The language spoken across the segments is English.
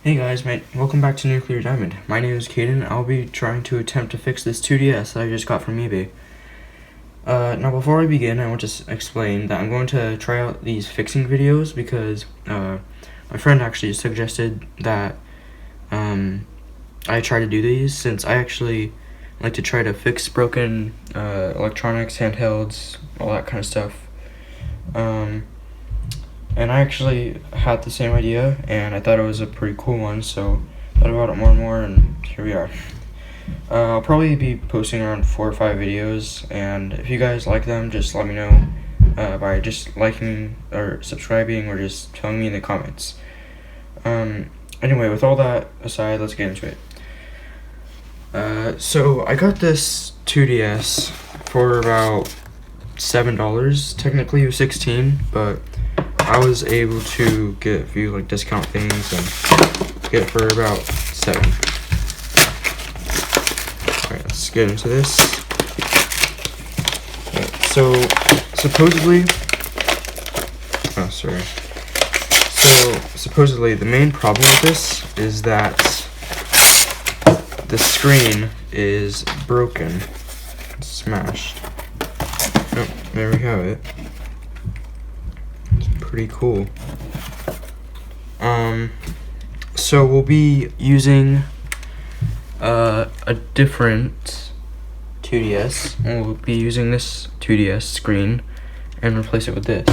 Hey guys, welcome back to Nuclear Diamond. My name is Kayden. I'll be trying to attempt to fix this 2DS that I just got from eBay. Now before I begin, I want to explain that I'm going to try out these fixing videos because my friend actually suggested that I try to do these, since I actually like to try to fix broken electronics, handhelds, all that kind of stuff. And I actually had the same idea, and I thought it was a pretty cool one, so I thought about it more and more, and here we are. I'll probably be posting around 4 or 5 videos, and if you guys like them, just let me know by just liking or subscribing or just telling me in the comments. Anyway, with all that aside, let's get into it. So I got this 2DS for about $7. Technically it was $16, but I was able to get a few discount things and get it for about $7. Alright, let's get into this. Right, so supposedly the main problem with this is that the screen is broken, smashed. Oh, there we have it. Pretty cool. So we'll be using a different 2DS, and we'll be using this 2DS screen and replace it with this.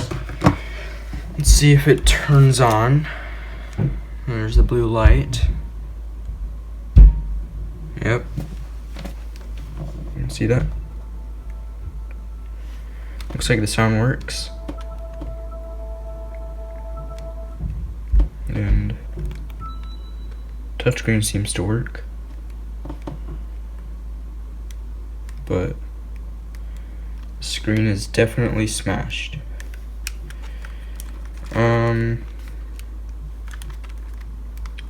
Let's see if it turns on. There's the blue light. Yep. You can see that? Looks like the sound works. And touchscreen seems to work, but the screen is definitely smashed.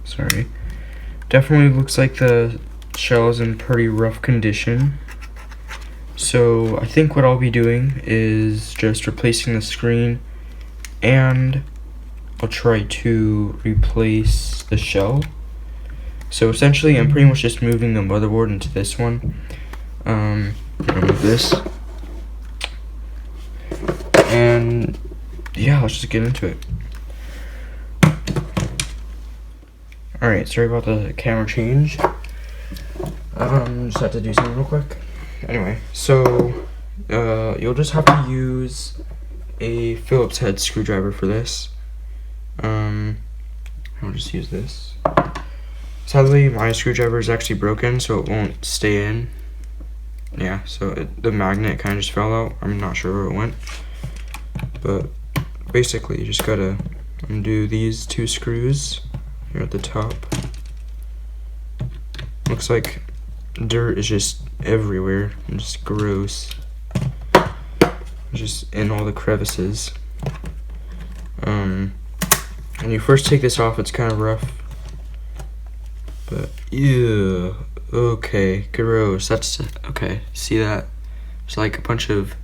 Sorry. Definitely looks like the shell is in pretty rough condition. So I think what I'll be doing is just replacing the screen, and I'll try to replace the shell. So essentially I'm pretty much just moving the motherboard into this one. Remove this. And yeah, let's just get into it. Alright, sorry about the camera change. Just have to do something real quick. Anyway, so you'll just have to use a Phillips head screwdriver for this. I'll just use this. Sadly, my screwdriver is actually broken, so it won't stay in. Yeah, so the magnet kind of just fell out. I'm not sure where it went. But basically, you just gotta undo these 2 screws here at the top. Looks like dirt is just everywhere and just gross. Just in all the crevices. When you first take this off, it's kind of rough, but ew, okay, gross. That's okay. See that? It's like a bunch of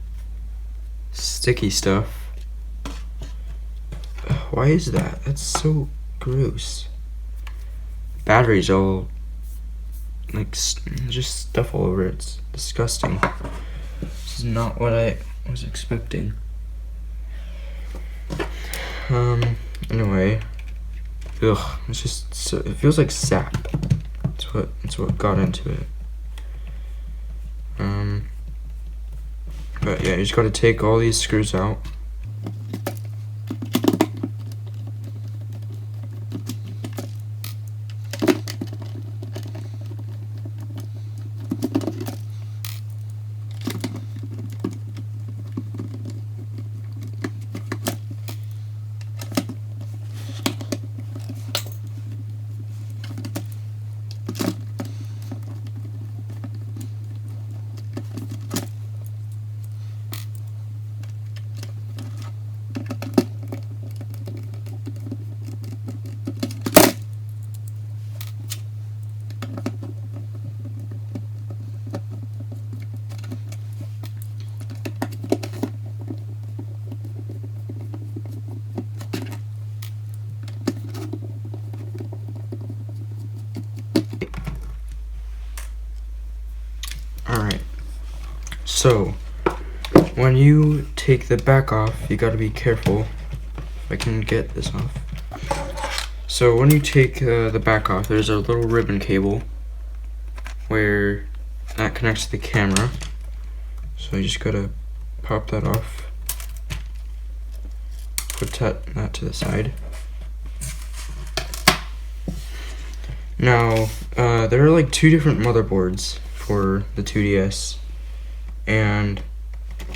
sticky stuff. Why is that? That's so gross. Batteries all just stuff all over it. It's disgusting. This is not what I was expecting. Anyway, it's just so, it feels like sap. That's what got into it. But yeah, you just gotta take all these screws out. So when you take the back off, you gotta be careful. If I can get this off. So when you take the back off, there's a little ribbon cable where that connects to the camera. So you just gotta pop that off. Put that to the side. Now, there are like 2 different motherboards for the 2DS, and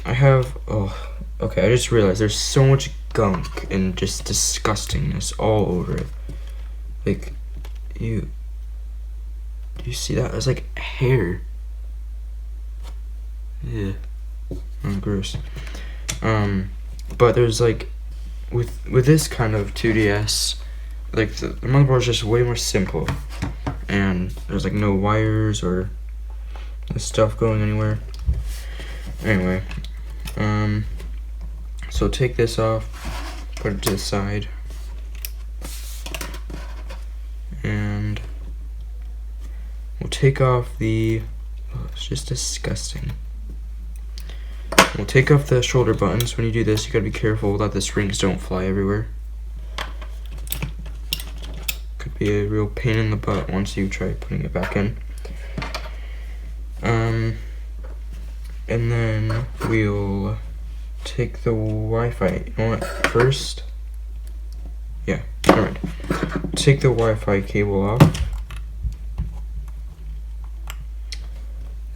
I have, okay, I just realized there's so much gunk and just disgustingness all over it. Like, do you see that? It's like hair. Yeah, gross. But there's like, with this kind of 2DS, like the motherboard is just way more simple, and there's like no wires or stuff going anywhere. Anyway, so take this off, put it to the side, and we'll take off the, it's just disgusting. We'll take off the shoulder buttons. When you do this, you gotta be careful that the strings don't fly everywhere. Could be a real pain in the butt once you try putting it back in. And then we'll take the Wi-Fi. You know what? First, yeah, alright. Take the Wi-Fi cable off,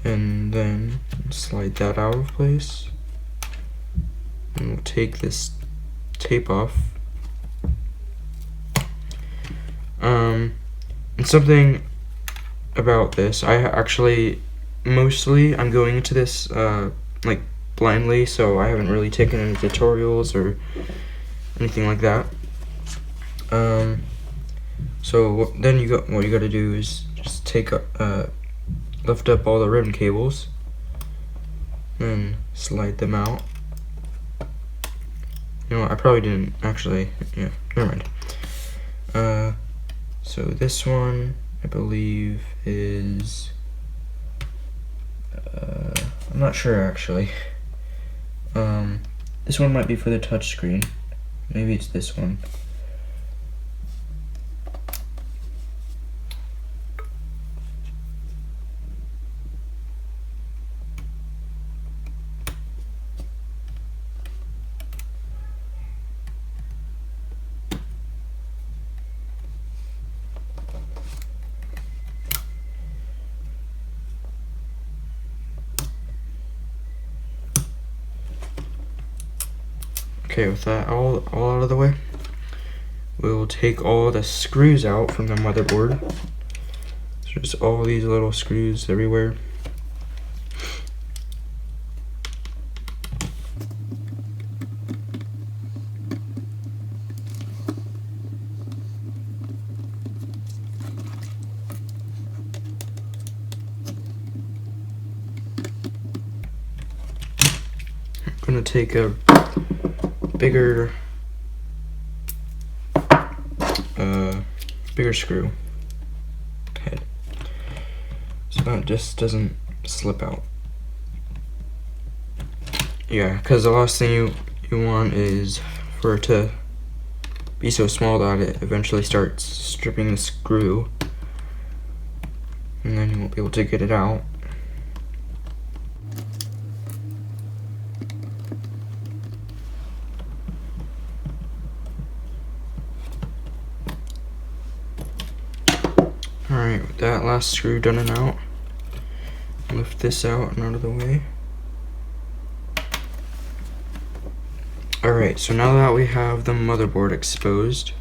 and then slide that out of place. And we'll take this tape off. And something about this, I actually, mostly I'm going into this like blindly, so I haven't really taken any tutorials or anything like that. So then what you got to do is just take lift up all the ribbon cables, then slide them out. You know what, I probably didn't actually, yeah, never mind. So this one, I believe, is, I'm not sure actually. This one might be for the touch screen. Maybe it's this one. Okay, with that all out of the way, we'll take all the screws out from the motherboard. So just all these little screws everywhere. I'm gonna take a bigger screw head, so that just doesn't slip out. Yeah, because the last thing you want is for it to be so small that it eventually starts stripping the screw, and then you won't be able to get it out. Alright, with that last screw done and out, lift this out and out of the way. Alright, so now that we have the motherboard exposed,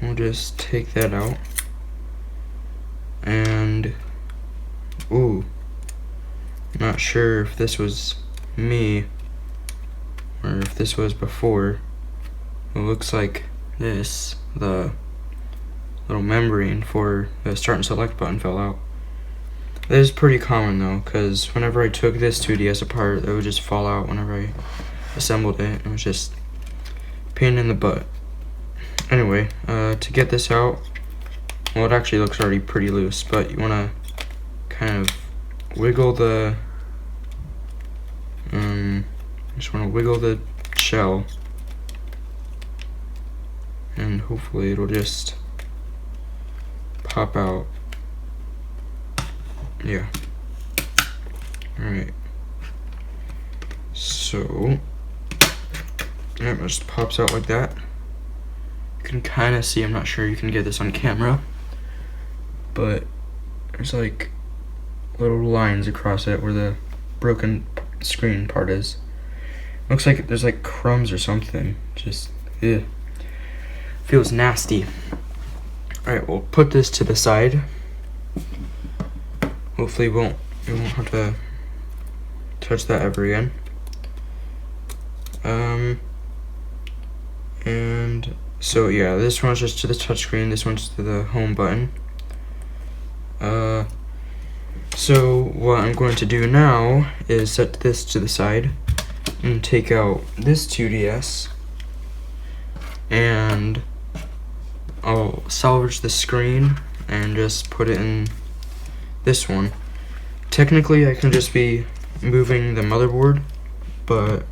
we'll just take that out. And, ooh, not sure if this was me or if this was before. It looks like this, the little membrane for the start and select button fell out. This is pretty common though, because whenever I took this 2DS apart, it would just fall out whenever I assembled it. It was just a pain in the butt. Anyway, to get this out, well, it actually looks already pretty loose, but you want to kind of wiggle the Just want to wiggle the shell, and hopefully it'll just pop out. Yeah. Alright. So, it just pops out like that. You can kind of see, I'm not sure you can get this on camera, but there's like little lines across it where the broken screen part is. Looks like there's like crumbs or something. Just, ew. Feels nasty. Alright, we'll put this to the side. Hopefully we won't have to touch that ever again. And so yeah, this one's just to the touchscreen, this one's to the home button. So what I'm going to do now is set this to the side and take out this 2DS, and I'll salvage the screen and just put it in this one. Technically I can just be moving the motherboard, but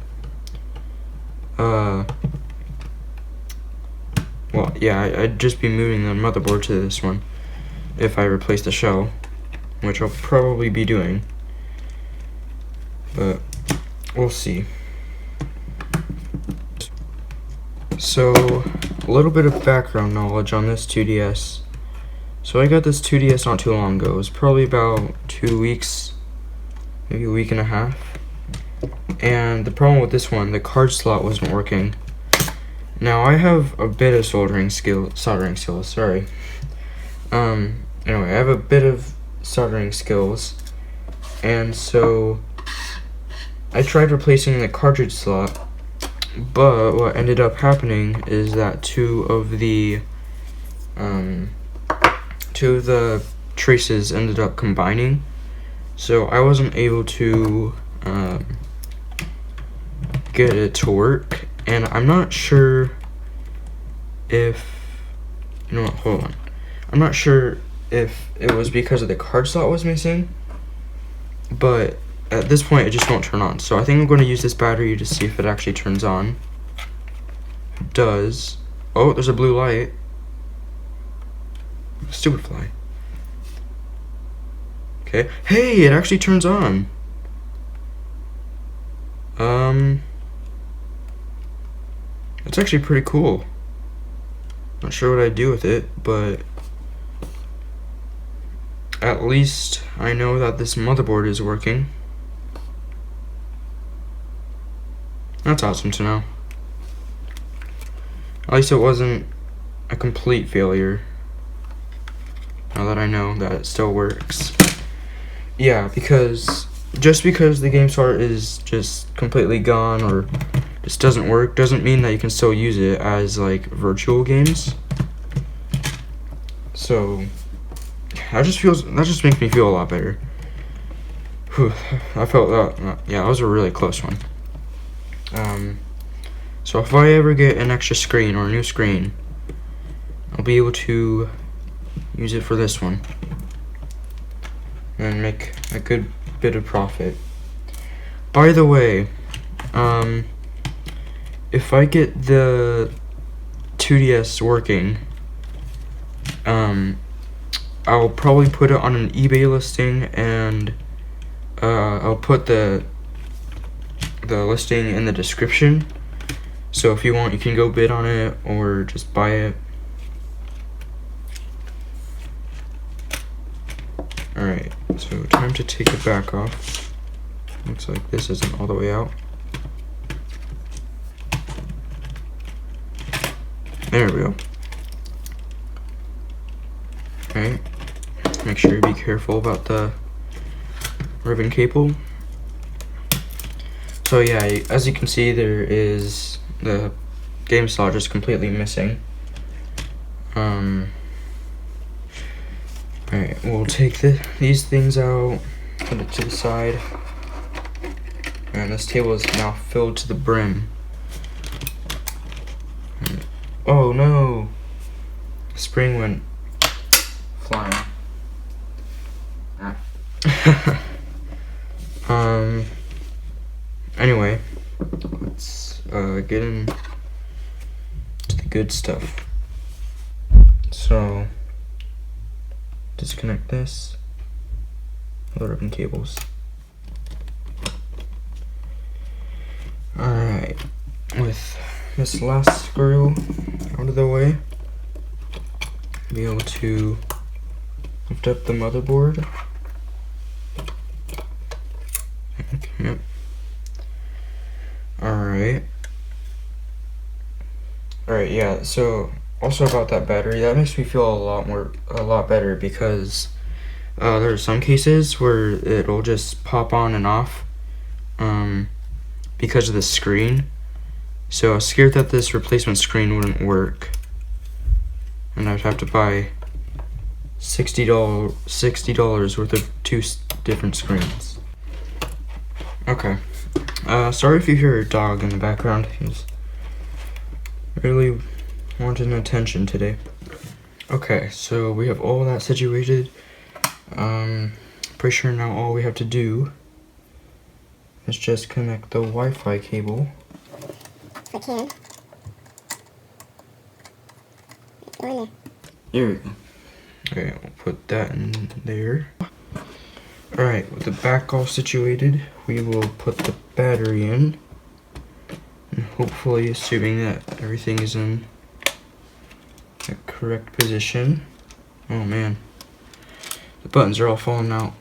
well, yeah, I'd just be moving the motherboard to this one if I replace the shell, which I'll probably be doing, but we'll see. So, a little bit of background knowledge on this 2DS. So I got this 2DS not too long ago. It was probably about 2 weeks, maybe a week and a half. And the problem with this one, the card slot wasn't working. Now I have a bit of soldering skills, sorry. Anyway, I have a bit of soldering skills, and so I tried replacing the cartridge slot, but what ended up happening is that two of the traces ended up combining, so I wasn't able to get it to work. And I'm not sure if, you know what, hold on. I'm not sure if it was because of the card slot was missing, but at this point it just won't turn on. So I think I'm going to use this battery to see if it actually turns on. It does. Oh, there's a blue light. Stupid fly. Okay. Hey, it actually turns on. It's actually pretty cool. Not sure what I'd do with it, but at least I know that this motherboard is working. That's awesome to know. At least it wasn't a complete failure. Now that I know that it still works. Yeah, because just because the game store is just completely gone or just doesn't work doesn't mean that you can still use it as like virtual games. So that just makes me feel a lot better. Whew, I felt that, yeah, that was a really close one. So if I ever get an extra screen or a new screen, I'll be able to use it for this one and make a good bit of profit. By the way, if I get the 2DS working, I'll probably put it on an eBay listing, and I'll put the listing in the description. So if you want, you can go bid on it or just buy it. Alright, so time to take it back off. Looks like this isn't all the way out. There we go. Alright, make sure you be careful about the ribbon cable. So yeah, as you can see, there is the game slot just completely missing. Alright, we'll take these things out, put it to the side, and this table is now filled to the brim. Oh no! The spring went flying. Ah. Anyway, get into the good stuff. So, disconnect this, load up in cables. Alright, with this last screw out of the way, be able to lift up the motherboard. Yep. Alright, yeah, so also about that battery, that makes me feel a lot better because there are some cases where it'll just pop on and off because of the screen. So I was scared that this replacement screen wouldn't work and I'd have to buy $60 worth of two different screens. Okay, sorry if you hear a dog in the background. He's really wanting attention today. Okay, so we have all that situated. Pretty sure now all we have to do is just connect the Wi-Fi cable. If I can. There we go. Okay, we'll put that in there. Alright, with the back all situated, we will put the battery in. And hopefully, assuming that everything is in the correct position. Oh man. The buttons are all falling out.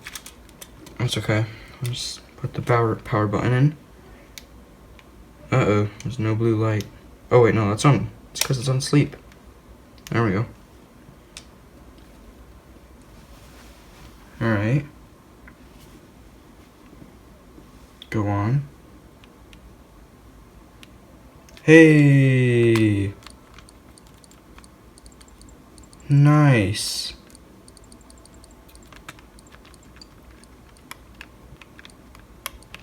That's okay. I'll just put the power button in. Uh-oh, there's no blue light. Oh wait, no, that's on. It's because it's on sleep. There we go. Alright. Go on. Hey! Nice.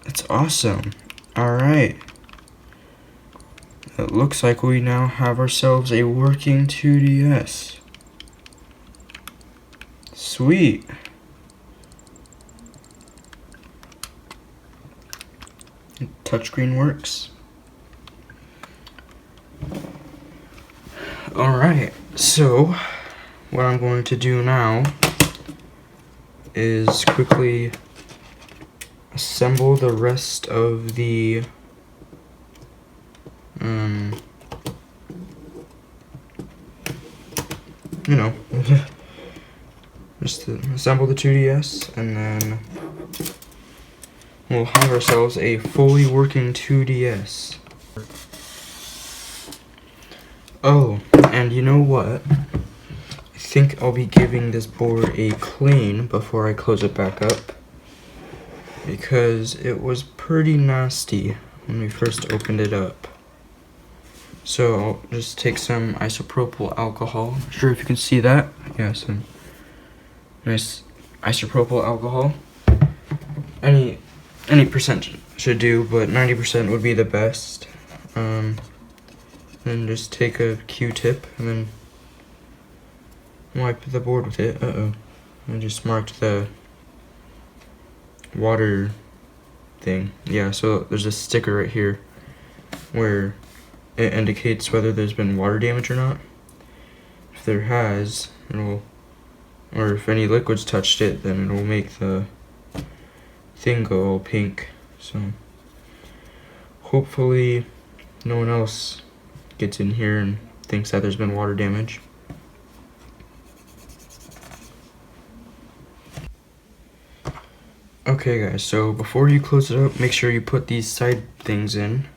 That's awesome. Alright. It looks like we now have ourselves a working 2DS. Sweet. Touchscreen works. Alright, so what I'm going to do now is quickly assemble the rest of the you know, just to assemble the 2DS, and then we'll have ourselves a fully working 2DS. Oh, and you know what? I think I'll be giving this board a clean before I close it back up, because it was pretty nasty when we first opened it up. So I'll just take some isopropyl alcohol. Not sure if you can see that. Yeah, some nice isopropyl alcohol. Any percent should do, but 90% would be the best. Then just take a Q-tip and then wipe the board with it. Uh-oh. I just marked the water thing. Yeah, so there's a sticker right here where it indicates whether there's been water damage or not. If there has, it'll, or if any liquids touched it, then it'll make the thing go all pink. So hopefully no one else gets in here and thinks that there's been water damage. Okay guys, so before you close it up, make sure you put these side things in.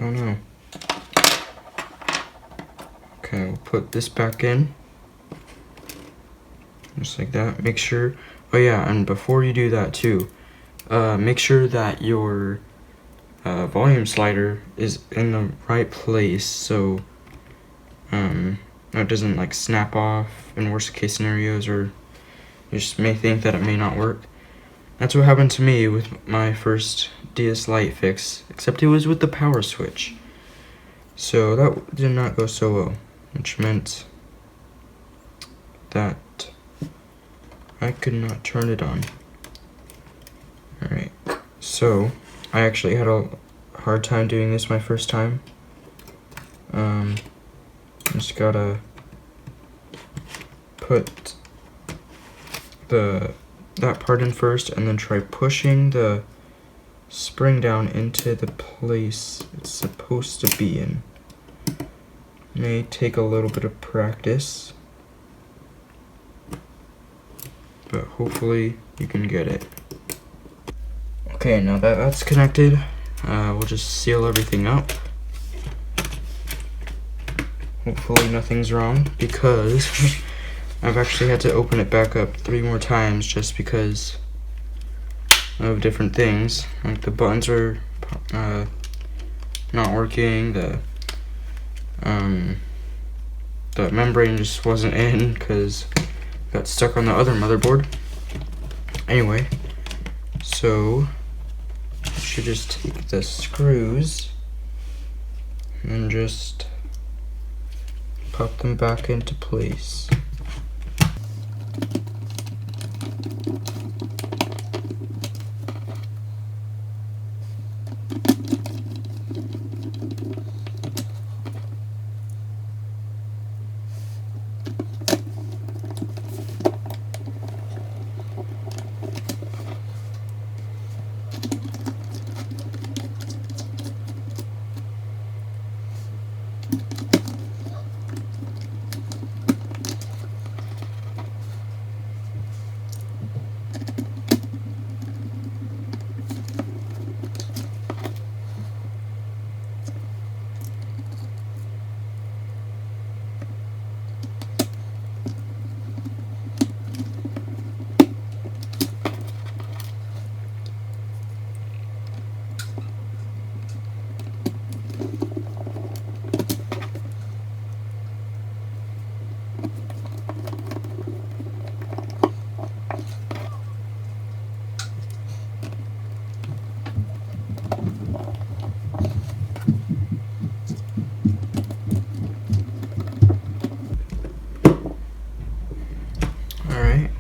Oh no. Okay, we'll put this back in. Just like that. Make sure, oh yeah, and before you do that too, make sure that your volume slider is in the right place so it doesn't like snap off in worst case scenarios, or you just may think that it may not work. That's what happened to me with my first DS Lite fix, except it was with the power switch. So that did not go so well, which meant that I could not turn it on. Alright, so I actually had hard time doing this my first time. Just gotta put that part in first, and then try pushing the spring down into the place it's supposed to be in. May take a little bit of practice, but hopefully you can get it. Okay, now that that's connected, we'll just seal everything up. Hopefully nothing's wrong, because I've actually had to open it back up 3 more times just because of different things. Like the buttons are not working, the membrane just wasn't in because it got stuck on the other motherboard. Anyway, so I should just take the screws and just pop them back into place.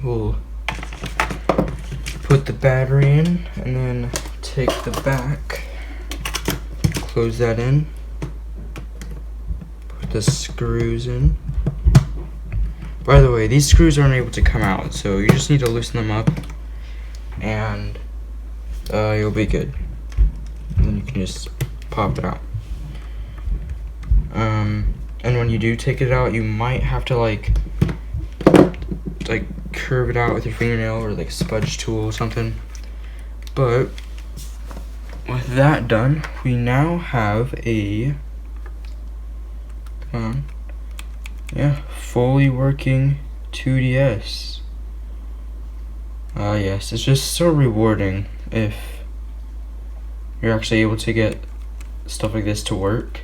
We'll put the battery in and then take the back, close that in, put the screws in. By the way, these screws aren't able to come out, so you just need to loosen them up and you'll be good. And then you can just pop it out. And when you do take it out, you might have to like curve it out with your fingernail or like a spudge tool or something. But with that done, we now have a fully working 2DS. Yes, it's just so rewarding if you're actually able to get stuff like this to work.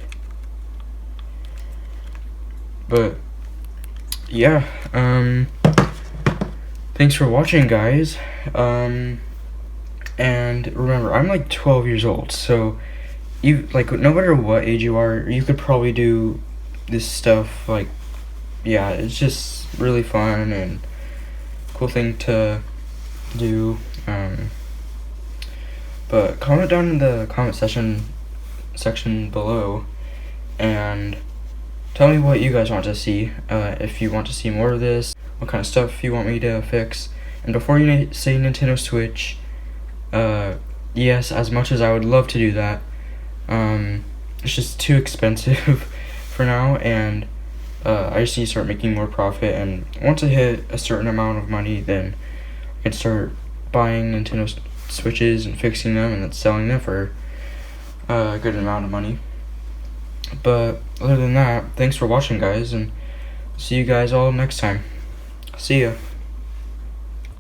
But yeah, thanks for watching, guys. And remember, I'm like 12 years old, so you no matter what age you are, you could probably do this stuff. Like, yeah, it's just really fun and cool thing to do. But comment down in the comment section below and tell me what you guys want to see. If you want to see more of this, what kind of stuff you want me to fix. And before you say Nintendo Switch, yes, as much as I would love to do that, it's just too expensive for now, and I just need to start making more profit. And once I hit a certain amount of money, then I can start buying Nintendo Switches and fixing them and then selling them for a good amount of money. But other than that, thanks for watching, guys, and see you guys all next time. See ya.